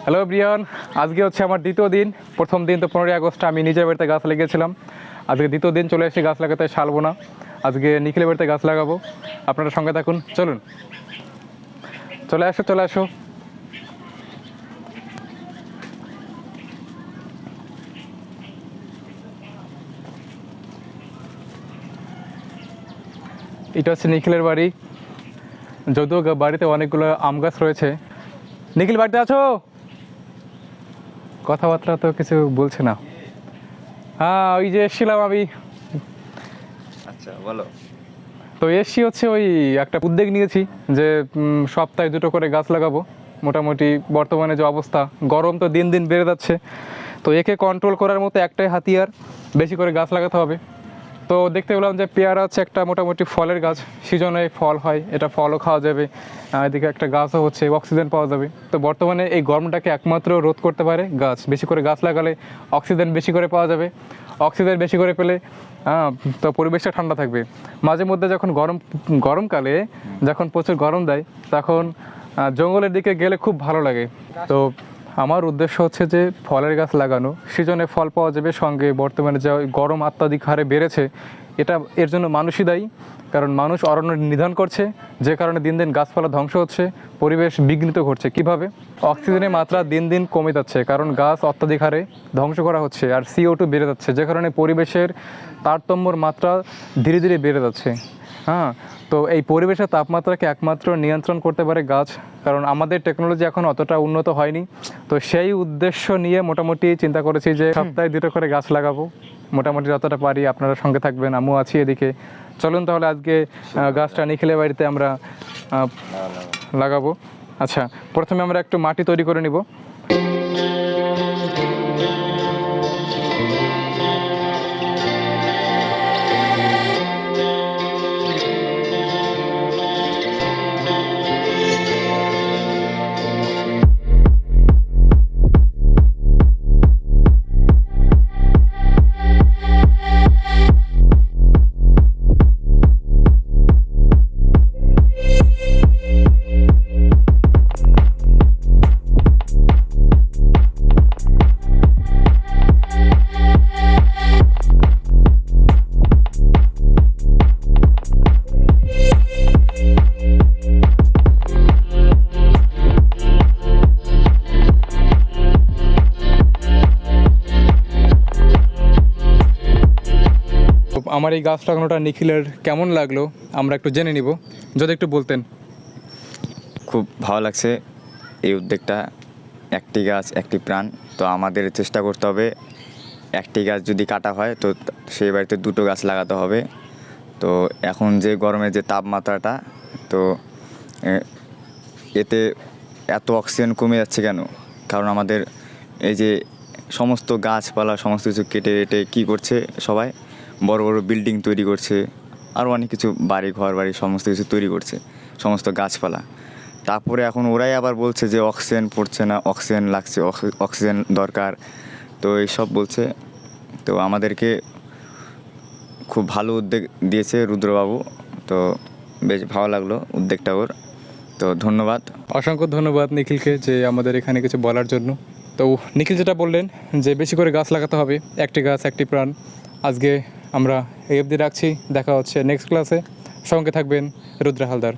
Hello Brian, আজকে হচ্ছে আমার দ্বিতীয় দিন। প্রথম দিন তো 15ই আগস্ট আমি নিজের বাড়িতে গাছ লাগিয়েছিলাম। আজকে দ্বিতীয় দিন চলে এসে গাছ লাগাতে শালবো না, আজকে নিখিলের বাড়িতে গাছ লাগাবো। আপনারা সঙ্গে থাকুন, চলুন, চলে আসো চলে আসো। এটা হচ্ছে নিখিলের বাড়ি। যদিও বাড়িতে অনেকগুলো আম গাছ রয়েছে। নিখিল, বাড়িতে আছো? কথাবার্তা তো কিছু বলছে না। হ্যাঁ, ওই যে এসেছিলাম আমি। আচ্ছা বলো। তো এসছি হচ্ছে ওই একটা উদ্যোগ নিয়েছি যে সপ্তাহে 2টো করে গাছ লাগাবো। মোটামুটি বর্তমানে যে অবস্থা, গরম তো দিন দিন বেড়ে যাচ্ছে, তো একে কন্ট্রোল করার মতো একটাই হাতিয়ার, বেশি করে গাছ লাগাতে হবে। তো দেখতে পেলাম যে পেয়ারা হচ্ছে একটা মোটামুটি ফলের গাছ, সিজনে ফল হয়, এটা ফলও খাওয়া যাবে, এদিকে একটা গাছও হচ্ছে, অক্সিজেন পাওয়া যাবে। তো বর্তমানে এই গরমটাকে একমাত্র রোধ করতে পারে গাছ। বেশি করে গাছ লাগালে অক্সিজেন বেশি করে পাওয়া যাবে, অক্সিজেন বেশি করে পেলে তো পরিবেশটা ঠান্ডা থাকবে। মাঝে মধ্যে যখন গরমকালে যখন প্রচুর গরম দেয়, তখন জঙ্গলের দিকে গেলে খুব ভালো লাগে। তো আমার উদ্দেশ্য হচ্ছে যে ফলের গাছ লাগানো, সিজনে ফল পাওয়া যাবে, সঙ্গে বর্তমানে যে গরম অত্যাধিক হারে বেড়েছে, এর জন্য মানুষই দায়ী। কারণ মানুষ অরণ্য নিধন করছে, যে কারণে দিন দিন গাছপালা ধ্বংস হচ্ছে, পরিবেশ বিঘ্নিত ঘটছে। কিভাবে? অক্সিজেনের মাত্রা দিন দিন কমে যাচ্ছে, কারণ গাছ অত্যাধিক হারে ধ্বংস করা হচ্ছে, আর CO2 বেড়ে যাচ্ছে, যে কারণে পরিবেশের তারতম্যর মাত্রা ধীরে ধীরে বেড়ে যাচ্ছে। হ্যাঁ, তো এই পরিবেশের তাপমাত্রাকে একমাত্র নিয়ন্ত্রণ করতে পারে গাছ। কারণ আমাদের টেকনোলজি এখন অতটা উন্নত হয়নি। তো সেই উদ্দেশ্য নিয়ে মোটামুটি চিন্তা করেছি যে সপ্তাহে 2টো করে গাছ লাগাবো। মোটামুটি যতটা পারি আপনারা সঙ্গে থাকবেন, আমিও আছি এদিকে। চলুন তাহলে আজকে গাছটা নিখিলের বাড়িতে আমরা লাগাবো। আচ্ছা, প্রথমে আমরা একটু মাটি তৈরি করে নিব। আমার এই গাছ লাগানোটা নিখিলের কেমন লাগলো আমরা একটু জেনে নিব, যদি একটু বলতেন। খুব ভালো লাগছে এই উদ্যোগটা। একটি গাছ একটি প্রাণ। তো আমাদের চেষ্টা করতে হবে, একটি গাছ যদি কাটা হয় তো সেই বাড়িতে 2টো গাছ লাগাতে হবে। তো এখন যে গরমের যে তাপমাত্রাটা, তো এতে এত অক্সিজেন কমে যাচ্ছে কেন? কারণ আমাদের এই যে সমস্ত গাছপালা সমস্ত কিছু কেটে কেটে কী করছে সবাই, বড় বড় বিল্ডিং তৈরি করছে, আরও অনেক কিছু বাড়ি ঘর বাড়ি সমস্ত কিছু তৈরি করছে, সমস্ত গাছপালা। তারপরে এখন ওরাই আবার বলছে যে অক্সিজেন পড়ছে না, অক্সিজেন লাগছে, অক্সিজেন দরকার, তো এইসব বলছে। তো আমাদেরকে খুব ভালো উদ্যোগ দিয়েছে রুদ্রবাবু, তো বেশ ভালো লাগলো উদ্যোগটা ওর। তো ধন্যবাদ, অসংখ্য ধন্যবাদ নিখিলকে যে আমাদের এখানে কিছু বলার জন্য। তো নিখিল যেটা বললেন যে বেশি করে গাছ লাগাতে হবে, একটি গাছ একটি প্রাণ। আজকে আমরা এই অবধি রাখছি, দেখা হচ্ছে নেক্সট ক্লাসে। সঙ্গে থাকবেন রুদ্র হালদার।